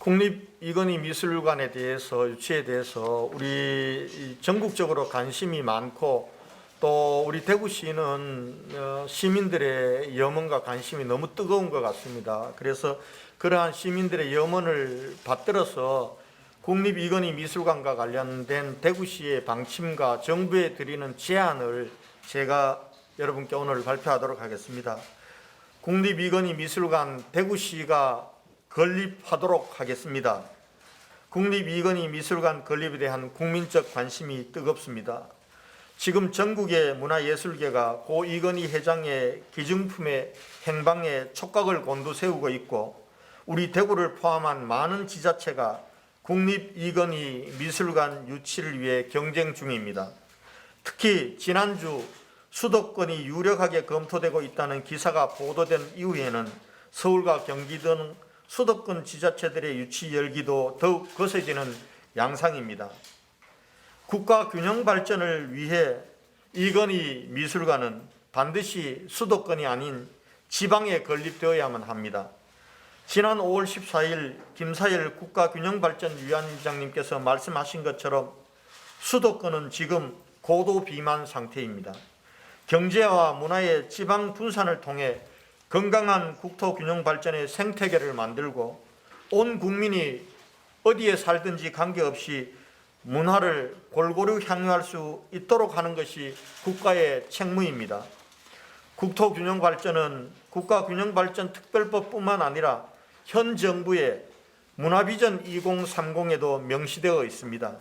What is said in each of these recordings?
국립이건희미술관에 대해서, 유치에 대해서 우리 전국적으로 관심이 많고, 또 우리 대구시는 시민들의 염원과 관심이 너무 뜨거운 것 같습니다. 그래서 그러한 시민들의 염원을 받들어서 국립이건희미술관과 관련된 대구시의 방침과 정부에 드리는 제안을 제가 여러분께 오늘 발표하도록 하겠습니다. 국립이건희미술관 대구시가 건립하도록 하겠습니다. 국립이건희미술관 건립에 대한 국민적 관심이 뜨겁습니다. 지금 전국의 문화예술계가 고 이건희 회장의 기증품의 행방에 촉각을 곤두세우고 있고, 우리 대구를 포함한 많은 지자체가 국립이건희미술관 유치를 위해 경쟁 중입니다. 특히 지난주 수도권이 유력하게 검토되고 있다는 기사가 보도된 이후에는 서울과 경기 등 수도권 지자체들의 유치 열기도 더욱 거세지는 양상입니다. 국가 균형 발전을 위해 이건희 미술관은 반드시 수도권이 아닌 지방에 건립되어야만 합니다. 지난 5월 14일 김사열 국가균형발전위원장님께서 말씀하신 것처럼 수도권은 지금 고도 비만 상태입니다. 경제와 문화의 지방 분산을 통해 건강한 국토균형 발전의 생태계를 만들고, 온 국민이 어디에 살든지 관계없이 문화를 골고루 향유할 수 있도록 하는 것이 국가의 책무입니다. 국토균형 발전은 국가균형발전특별법뿐만 아니라 현 정부의 문화비전 2030에도 명시되어 있습니다.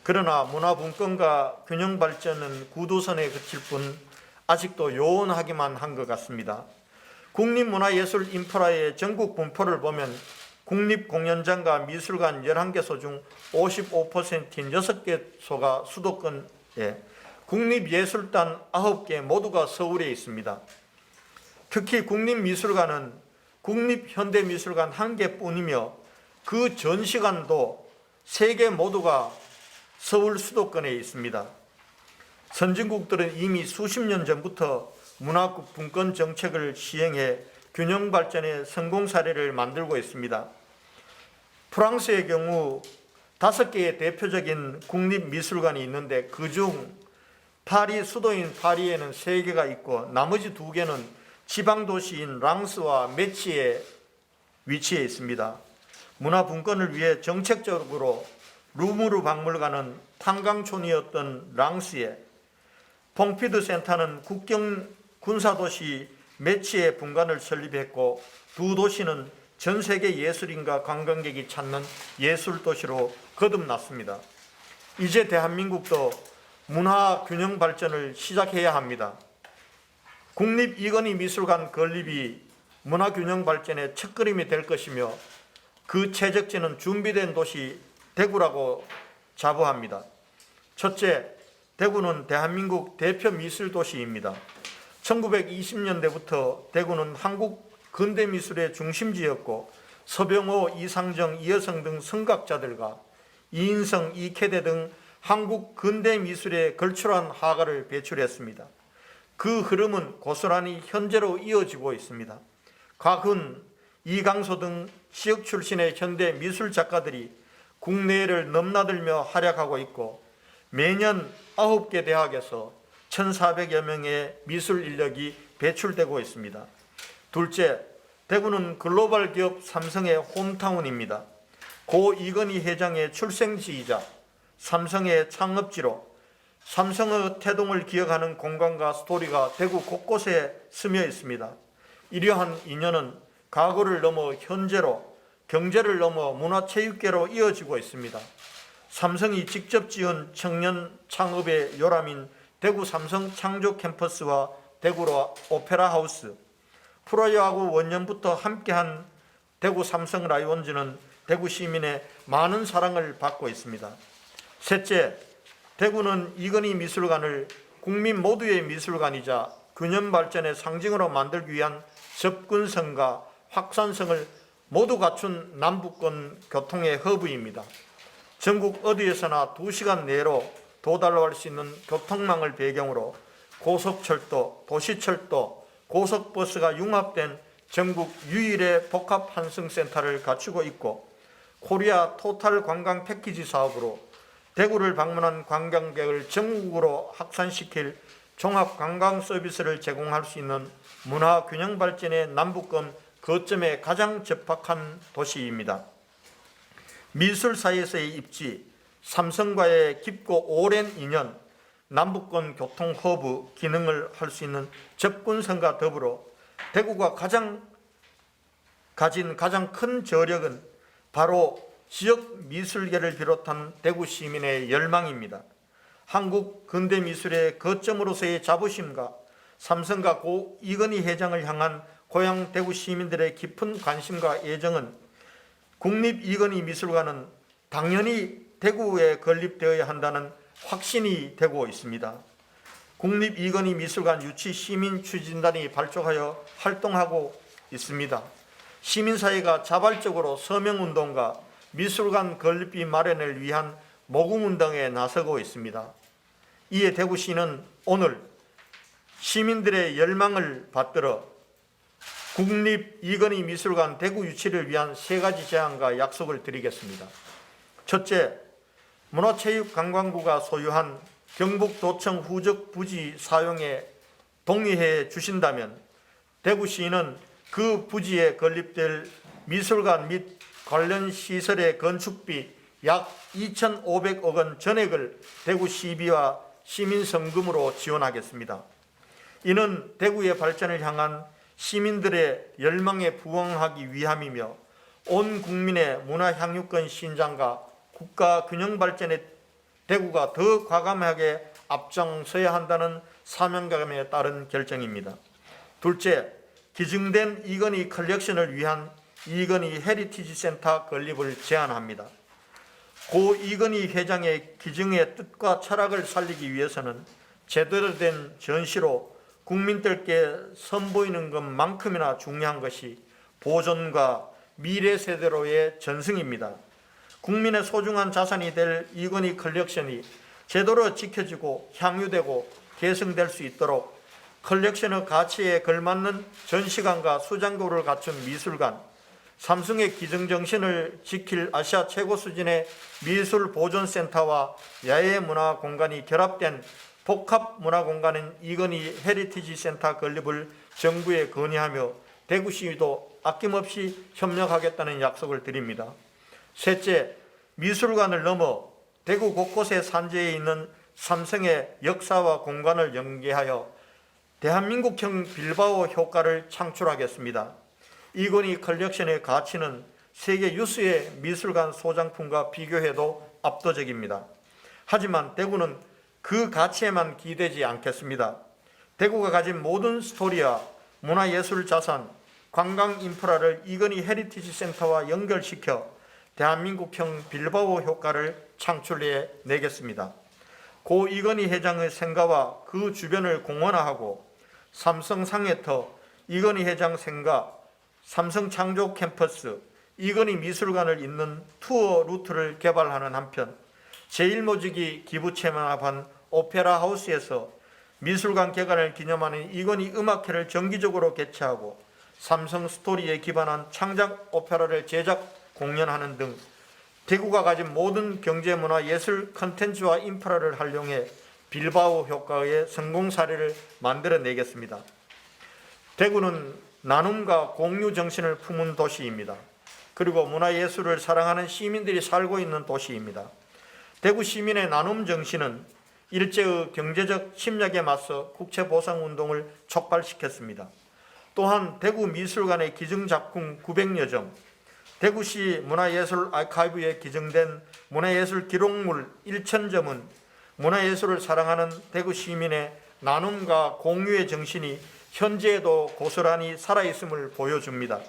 그러나 문화분권과 균형발전은 구도선에 그칠 뿐 아직도 요원하기만 한 것 같습니다. 국립문화예술 인프라의 전국 분포를 보면 국립공연장과 미술관 11개소 중 55%인 6개소가 수도권에, 국립예술단 9개 모두가 서울에 있습니다. 특히 국립미술관은 국립현대미술관 1개뿐이며 그 전시관도 3개 모두가 서울 수도권에 있습니다. 선진국들은 이미 수십 년 전부터 문화분권 정책을 시행해 균형 발전의 성공 사례를 만들고 있습니다. 프랑스의 경우 5개의 대표적인 국립미술관이 있는데, 그중 파리, 수도인 파리에는 3개가 있고 나머지 2개는 지방도시인 랑스와 메치에 위치해 있습니다. 문화분권을 위해 정책적으로 루브르 박물관은 탄광촌이었던 랑스에, 퐁피드 센터는 국경 군사도시 메치에 분관을 설립했고, 두 도시는 전 세계 예술인과 관광객이 찾는 예술도시로 거듭났습니다. 이제 대한민국도 문화균형 발전을 시작해야 합니다. 국립이건희미술관 건립이 문화균형 발전의 첫걸음이 될 것이며, 그 최적지는 준비된 도시 대구라고 자부합니다. 첫째, 대구는 대한민국 대표 미술도시입니다. 1920년대부터 대구는 한국 근대미술의 중심지였고, 서병호, 이상정, 이여성 등 성각자들과 이인성, 이케대 등 한국 근대미술의 걸출한 화가를 배출했습니다. 그 흐름은 고스란히 현재로 이어지고 있습니다. 곽훈, 이강소 등 지역 출신의 현대 미술 작가들이 국내를 넘나들며 활약하고 있고, 매년 9개 대학에서 1,400여 명의 미술 인력이 배출되고 있습니다. 둘째, 대구는 글로벌 기업 삼성의 홈타운입니다. 고 이건희 회장의 출생지이자 삼성의 창업지로 삼성의 태동을 기억하는 공간과 스토리가 대구 곳곳에 스며 있습니다. 이러한 인연은 과거를 넘어 현재로, 경제를 넘어 문화체육계로 이어지고 있습니다. 삼성이 직접 지은 청년 창업의 요람인 대구 삼성 창조 캠퍼스와 대구 오페라 하우스, 프로야구 원년부터 함께한 대구 삼성 라이온즈는 대구 시민의 많은 사랑을 받고 있습니다. 셋째, 대구는 이건희 미술관을 국민 모두의 미술관이자 균형 발전의 상징으로 만들기 위한 접근성과 확산성을 모두 갖춘 남북권 교통의 허브입니다. 전국 어디에서나 2시간 내로 도달할 수 있는 교통망을 배경으로 고속철도, 도시철도, 고속버스가 융합된 전국 유일의 복합환승센터를 갖추고 있고, 코리아 토탈 관광 패키지 사업으로 대구를 방문한 관광객을 전국으로 확산시킬 종합 관광 서비스를 제공할 수 있는 문화 균형 발전의 남북권 거점에 가장 적합한 도시입니다. 미술사에서의 입지, 삼성과의 깊고 오랜 인연, 남북권 교통 허브 기능을 할 수 있는 접근성과 더불어 대구가 가진 가장 큰 저력은 바로 지역 미술계를 비롯한 대구 시민의 열망입니다. 한국 근대 미술의 거점으로서의 자부심과 삼성과 고 이건희 회장을 향한 고향 대구 시민들의 깊은 관심과 애정은 국립 이건희 미술관은 당연히 대구에 건립되어야 한다는 확신이 되고 있습니다. 국립 이건희 미술관 유치 시민 추진단이 발족하여 활동하고 있습니다. 시민사회가 자발적으로 서명운동과 미술관 건립비 마련을 위한 모금운동에 나서고 있습니다. 이에 대구시는 오늘 시민들의 열망을 받들어 국립 이건희 미술관 대구 유치를 위한 3가지 제안과 약속을 드리겠습니다. 첫째, 문화체육관광부가 소유한 경북도청 후적 부지 사용에 동의해 주신다면 대구시는 그 부지에 건립될 미술관 및 관련 시설의 건축비 약 2,500억 원 전액을 대구시비와 시민성금으로 지원하겠습니다. 이는 대구의 발전을 향한 시민들의 열망에 부응하기 위함이며 온 국민의 문화향유권 신장과 국가 균형 발전에 대구가 더 과감하게 앞장서야 한다는 사명감에 따른 결정입니다. 둘째, 기증된 이건희 컬렉션을 위한 이건희 헤리티지 센터 건립을 제안합니다. 고 이건희 회장의 기증의 뜻과 철학을 살리기 위해서는 제대로 된 전시로 국민들께 선보이는 것만큼이나 중요한 것이 보존과 미래 세대로의 전승입니다. 국민의 소중한 자산이 될 이건희 컬렉션이 제대로 지켜지고 향유되고 계승될 수 있도록 컬렉션의 가치에 걸맞는 전시관과 수장고를 갖춘 미술관, 삼성의 기증정신을 지킬 아시아 최고 수준의 미술보존센터와 야외문화공간이 결합된 복합문화공간인 이건희 헤리티지 센터 건립을 정부에 건의하며 대구시도 아낌없이 협력하겠다는 약속을 드립니다. 셋째, 미술관을 넘어 대구 곳곳에 산재해 있는 삼성의 역사와 공간을 연계하여 대한민국형 빌바오 효과를 창출하겠습니다. 이건희 컬렉션의 가치는 세계 유수의 미술관 소장품과 비교해도 압도적입니다. 하지만 대구는 그 가치에만 기대지 않겠습니다. 대구가 가진 모든 스토리와 문화예술 자산, 관광 인프라를 이건희 헤리티지 센터와 연결시켜 대한민국형 빌바오 효과를 창출해 내겠습니다. 고 이건희 회장의 생가와 그 주변을 공원화하고 삼성 상해터, 이건희 회장 생가, 삼성 창조 캠퍼스, 이건희 미술관을 잇는 투어 루트를 개발하는 한편 제1모직이 기부 체납한 오페라 하우스에서 미술관 개관을 기념하는 이건희 음악회를 정기적으로 개최하고 삼성 스토리에 기반한 창작 오페라를 제작 공연하는 등 대구가 가진 모든 경제문화 예술 컨텐츠와 인프라를 활용해 빌바오 효과의 성공 사례를 만들어내겠습니다. 대구는 나눔과 공유 정신을 품은 도시입니다. 그리고 문화예술을 사랑하는 시민들이 살고 있는 도시입니다. 대구 시민의 나눔 정신은 일제의 경제적 침략에 맞서 국채보상운동을 촉발시켰습니다. 또한 대구 미술관의 기증작품 900여 점, 대구시 문화예술 아카이브에 기증된 문화예술 기록물 1000점은 문화예술을 사랑하는 대구 시민의 나눔과 공유의 정신이 현재에도 고스란히 살아있음을 보여줍니다.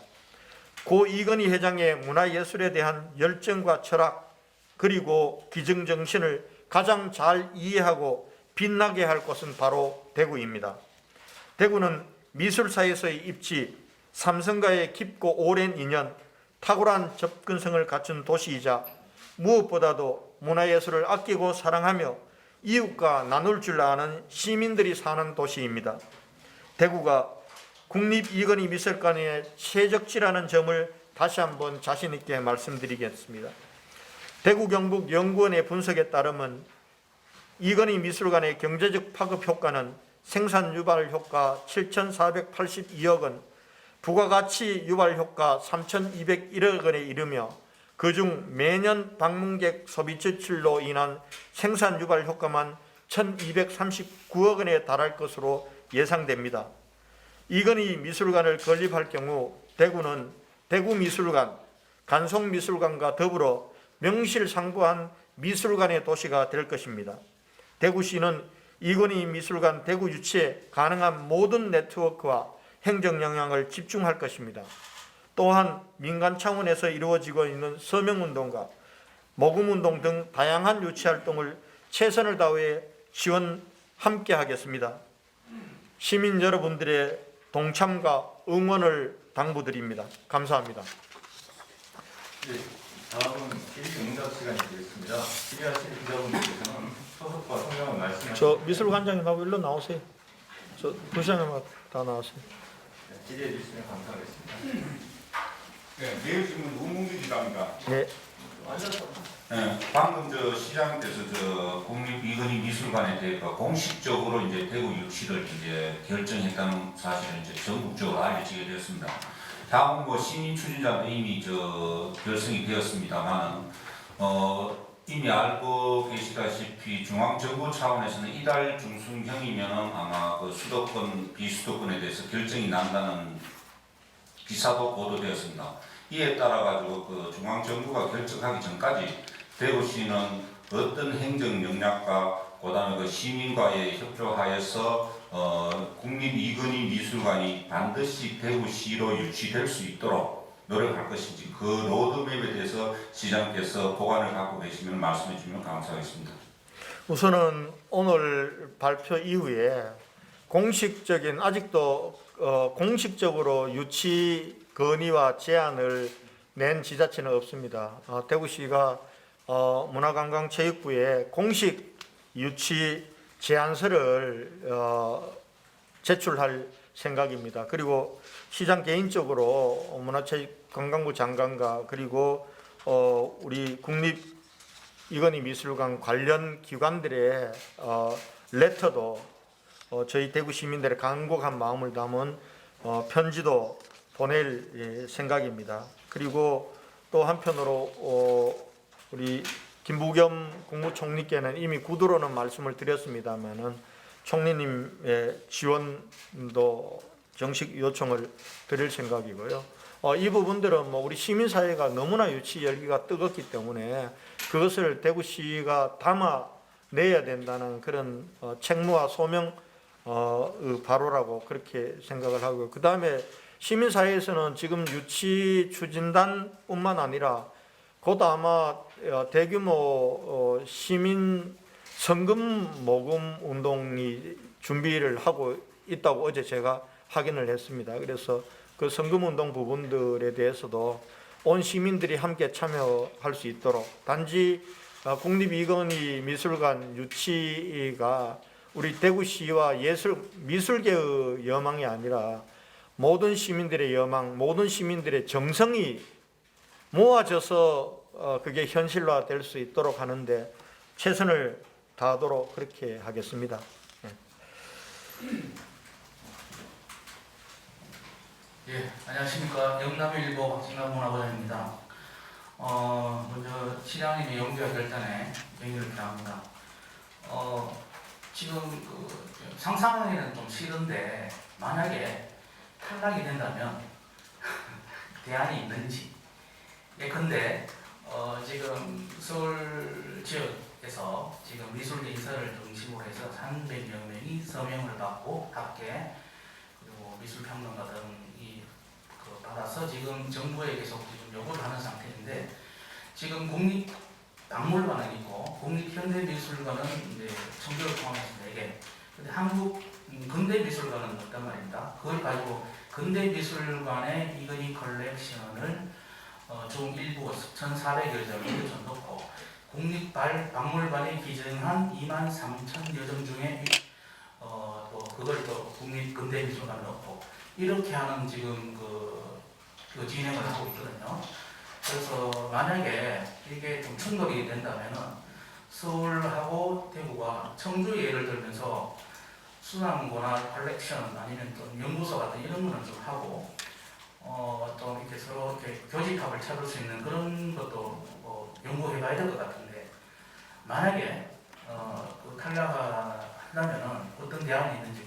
고 이건희 회장의 문화예술에 대한 열정과 철학 그리고 기증정신을 가장 잘 이해하고 빛나게 할 곳은 바로 대구입니다. 대구는 미술사에서의 입지, 삼성과의 깊고 오랜 인연, 탁월한 접근성을 갖춘 도시이자 무엇보다도 문화예술을 아끼고 사랑하며 이웃과 나눌 줄 아는 시민들이 사는 도시입니다. 대구가 국립 이건희 미술관의 최적지라는 점을 다시 한번 자신 있게 말씀드리겠습니다. 대구 경북 연구원의 분석에 따르면 이건희 미술관의 경제적 파급 효과는 생산 유발 효과 7,482억 원, 부가가치 유발 효과 3,201억 원에 이르며 그중 매년 방문객 소비 지출로 인한 생산 유발 효과만 1,239억 원에 달할 것으로 예상됩니다. 이건희 미술관을 건립할 경우 대구는 대구미술관, 간송미술관과 더불어 명실상부한 미술관의 도시가 될 것입니다. 대구시는 이건희 미술관 대구 유치에 가능한 모든 네트워크와 행정 영향을 집중할 것입니다. 또한 민간 차원에서 이루어지고 있는 서명운동과 모금운동 등 다양한 유치활동을 최선을 다해 지원 함께 하겠습니다. 시민 여러분들의 동참과 응원을 당부드립니다. 감사합니다. 네, 다음은 질의응답 시간이 되겠습니다. 질의하실 기자분들께서는 소속과 성명을 말씀하시고 저 미술관장님하고 일로 나오세요. 저 부장님하고 다 나오세요. 질의해 주시면 감사하겠습니다. 네, 내일 질문 우문규 지사입니다. 네. 네, 방금 시장께서 국립 이건희 미술관에 대해 공식적으로 이제 대구 유치를 이제 결정했다는 사실은 이제 전국적으로 알려지게 되었습니다. 향후 시민 추진자도 이미 결성이 되었습니다만, 이미 알고 계시다시피 중앙정부 차원에서는 이달 중순경이면 아마 그 수도권, 비수도권에 대해서 결정이 난다는 기사도 보도되었습니다. 이에 따라 가지고 그 중앙정부가 결정하기 전까지 대구시는 어떤 행정 역량과 그다음에 그 시민과의 협조하에서 국립 이건희 미술관이 반드시 대구시로 유치될 수 있도록 노력할 것인지 그 로드맵에 대해서 시장께서 보관을 갖고 계시면 말씀해 주시면 감사하겠습니다. 우선은 오늘 발표 이후에 공식적인 아직도 공식적으로 유치 건의와 제안을 낸 지자체는 없습니다. 대구시가 문화관광체육부에 공식 유치 제안서를 제출할 생각입니다. 그리고 시장 개인적으로 문화체육관광부 장관과 그리고 우리 국립 이건희 미술관 관련 기관들의 레터도 저희 대구 시민들의 간곡한 마음을 담은 편지도 보낼 생각입니다. 그리고 또 한편으로 우리 김부겸 국무총리께는 이미 구두로는 말씀을 드렸습니다만은 총리님의 지원도 정식 요청을 드릴 생각이고요. 이 부분들은 우리 시민사회가 너무나 유치 열기가 뜨겁기 때문에 그것을 대구시가 담아내야 된다는 그런 책무와 소명 바로라고 그렇게 생각을 하고요. 그 다음에 시민사회에서는 지금 유치 추진단뿐만 아니라 곧 아마 대규모 시민 성금 모금 운동이 준비를 하고 있다고 어제 제가 확인을 했습니다. 그래서 그 성금 운동 부분들에 대해서도 온 시민들이 함께 참여할 수 있도록 단지 국립 이건희 미술관 유치가 우리 대구시와 미술계의 여망이 아니라 모든 시민들의 여망, 모든 시민들의 정성이 모아져서 그게 현실화될 수 있도록 하는데 최선을 다하도록 그렇게 하겠습니다. 예, 안녕하십니까. 영남일보 박진남 문화부장입니다. 먼저 시장님의 연구와 결단에 영의를 표합니다. 지금 상상하기는 좀 싫은데 만약에 탈락이 된다면 대안이 있는지. 예컨대 지금 서울 지역에서 지금 미술계 인사를 중심으로 해서 300여 명이 서명을 받고 학계 그리고 미술평론가 등이 받아서 지금 정부에 계속 지금 요구를 하는 상태인데 지금 국립박물관은 있고 국립현대미술관은 이제 청주를 포함해서 4개. 근데 한국 근대미술관은 어떤 말입니다. 그걸 가지고 근대미술관의 이건희 컬렉션을 중 일부 1,400여 점을 넣고 국립박물관에 기증한 23,000여 점 중에 또 그걸 또 국립근대미술관에 넣고 이렇게 하는 지금 그 진행을 하고 있거든요. 그래서 만약에 이게 좀 충돌이 된다면은 서울하고 대구가 청주 예를 들면서 수납고나 컬렉션 아니면 또 연구소 같은 이런 거는 좀 하고 좀 이렇게 서로 이렇게 교집합을 찾을 수 있는 그런 것도 연구해봐야 될 것 같은데 만약에 그 탈락하려면은 어떤 대안이 있는지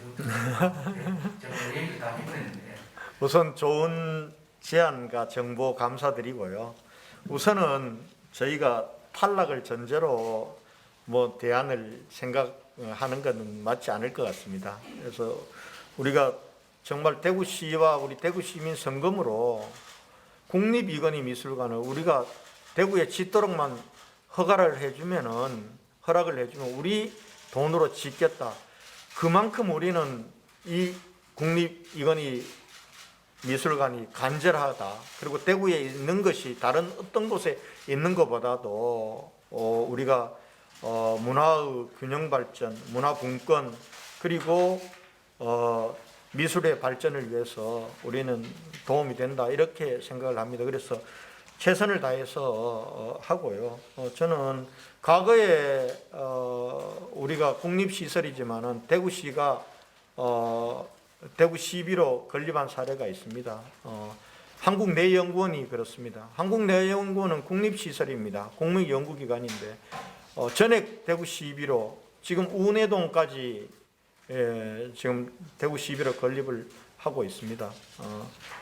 제가 얘기를 다 해버렸는데 우선 좋은 제안과 정보 감사드리고요. 우선은 저희가 탈락을 전제로 뭐 대안을 생각하는 것은 맞지 않을 것 같습니다. 그래서 우리가 정말 대구시와 우리 대구시민 성금으로 국립이건희미술관을 우리가 대구에 짓도록만 허락을 해주면 우리 돈으로 짓겠다. 그만큼 우리는 이 국립이건희 미술관이 간절하다. 그리고 대구에 있는 것이 다른 어떤 곳에 있는 것보다도 우리가 문화의 균형 발전, 문화 분권 그리고 미술의 발전을 위해서 우리는 도움이 된다 이렇게 생각을 합니다. 그래서 최선을 다해서 하고요. 저는 과거에 우리가 국립시설이지만은 대구시가 대구 시비로 건립한 사례가 있습니다. 한국내연구원이 그렇습니다. 한국내연구원은 국립시설입니다. 국립연구기관인데 전액 대구 시비로 지금 운해동까지 지금 대구 시비로 건립을 하고 있습니다.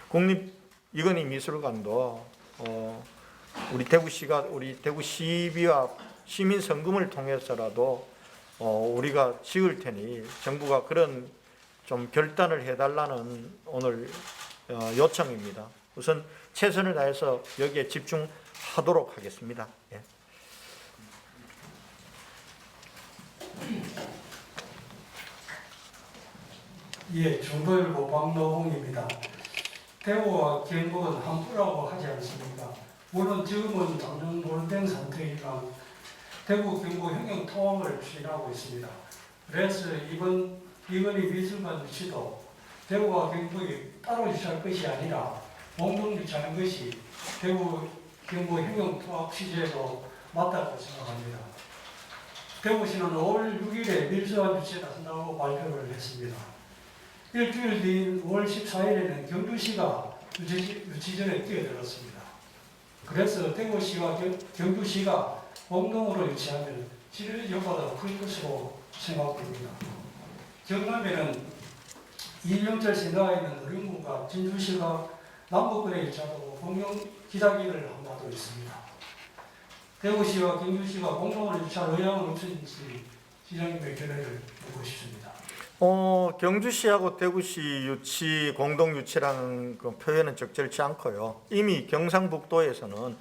국립이건희 미술관도 우리 대구시가 우리 대구 시비와 시민 성금을 통해서라도 우리가 지을 테니 정부가 그런 좀 결단을 해달라는 오늘 요청입니다. 우선 최선을 다해서 여기에 집중하도록 하겠습니다. 예. 예, 중도일보 박노홍입니다. 대구와 경북은 한부라고 하지 않습니까? 물론 지금은 당장 논된 상태이지만 대구 경북 형용 통합을 추진하고 있습니다. 그래서 이번 이건희 미술관 유치도 대구와 경북이 따로 유치할 것이 아니라 공동 유치하는 것이 대구 경북 형용 통합 취지에도 맞다고 생각합니다. 대구시는 5월 6일에 미술관 유치에 나선다고 발표를 했습니다. 일주일 뒤인 5월 14일에는 경주시가 유치전에 뛰어들었습니다. 그래서 대구시와 경주시가 공동으로 유치하면 지리 효과가 클 것으로 생각됩니다. 경남에는 이명철 생각에 있는 노령구가 진주시가 남북권에 유치하고 공동 기자기를 한 바도 있습니다. 대구시와 경주시가 공동으로 유치할 의향은 없는지 시장님의 견해를 듣고 싶습니다. 경주시하고 대구시 유치 공동 유치라는 그 표현은 적절치 않고요. 이미 경상북도에서는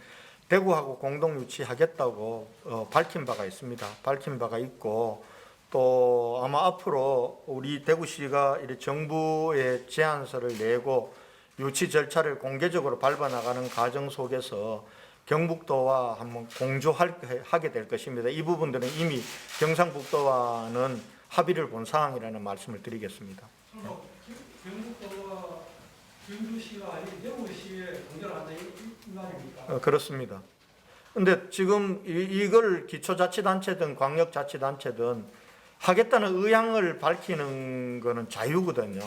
대구하고 공동 유치하겠다고 밝힌 바가 있습니다. 밝힌 바가 있고 또 아마 앞으로 우리 대구시가 이렇게 정부에 제안서를 내고 유치 절차를 공개적으로 밟아 나가는 과정 속에서 경북도와 한번 공조하게 될 것입니다. 이 부분들은 이미 경상북도와는 합의를 본 사항이라는 말씀을 드리겠습니다. 경북도와 경주시가 아닌 대구시에 동결한다 이 말입니까? 그렇습니다. 근데 지금 이걸 기초자치단체든 광역자치단체든 하겠다는 의향을 밝히는 것은 자유거든요.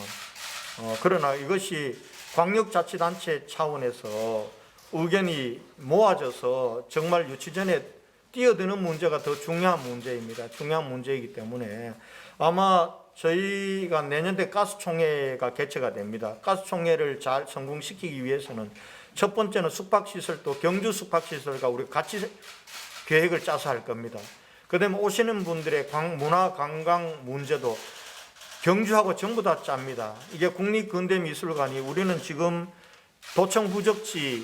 그러나 이것이 광역자치단체 차원에서 의견이 모아져서 정말 유치전에 뛰어드는 문제가 더 중요한 문제입니다. 중요한 문제이기 때문에 아마 저희가 내년에 가스총회가 개최가 됩니다. 가스총회를 잘 성공시키기 위해서는 첫 번째는 숙박시설도 경주 숙박시설과 우리 같이 계획을 짜서 할 겁니다. 그 다음에 오시는 분들의 문화관광 문제도 경주하고 전부 다 짭니다. 이게 국립근대미술관이 우리는 지금 도청 부적지에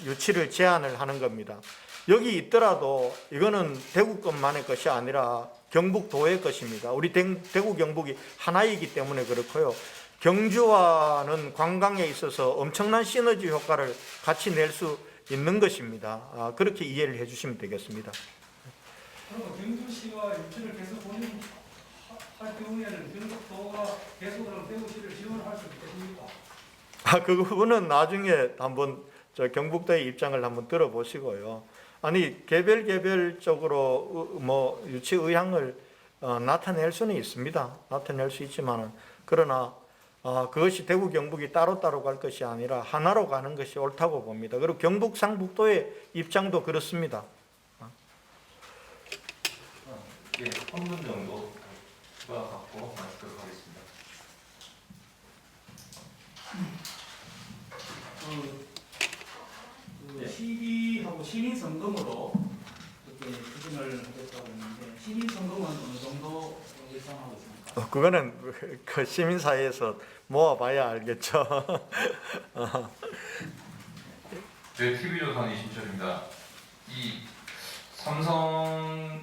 유치를 제안을 하는 겁니다. 여기 있더라도 이거는 대구 것만의 것이 아니라 경북도의 것입니다. 우리 대구 경북이 하나이기 때문에 그렇고요. 경주와는 관광에 있어서 엄청난 시너지 효과를 같이 낼 수 있는 것입니다. 그렇게 이해를 해주시면 되겠습니다. 그럼 경주시가 유치를 계속 본인할 경우에는 경북도가 계속 그럼 대구시를 지원할 수 있겠습니까? 그 부분은 나중에 한번 저 경북도의 입장을 한번 들어보시고요. 아니 개별적으로 뭐 유치 의향을 나타낼 수는 있습니다. 나타낼 수 있지만은 그러나 그것이 대구 경북이 따로따로 갈 것이 아니라 하나로 가는 것이 옳다고 봅니다. 그리고 경북 상북도의 입장도 그렇습니다. 예, 한 분 정도 추가 갖고 마치도록 하겠습니다. 예. 시비하고 시민 선거으로 이렇게 추진을 하겠다고 했는데 시민 선거는 어느 정도 예상하고 있습니까? 그거는 그 시민사회에서 모아봐야 알겠죠. 네, TV조선 이신철입니다. 이 삼성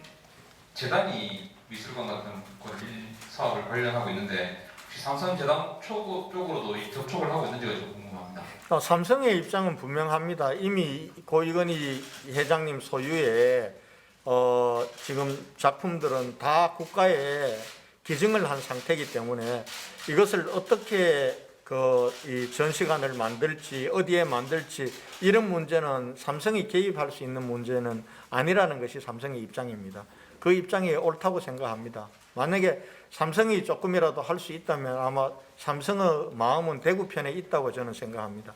재단이 미술관 같은 건립 사업을 관련하고 있는데 혹시 삼성재단 쪽으로도 이 접촉을 하고 있는지가 좀 궁금합니다. 삼성의 입장은 분명합니다. 이미 고이건희 회장님 소유의 지금 작품들은 다 국가에 기증을 한 상태이기 때문에 이것을 어떻게 이 전시관을 만들지 어디에 만들지 이런 문제는 삼성이 개입할 수 있는 문제는 아니라는 것이 삼성의 입장입니다. 그 입장이 옳다고 생각합니다. 만약에 삼성이 조금이라도 할 수 있다면 아마 삼성의 마음은 대구 편에 있다고 저는 생각합니다.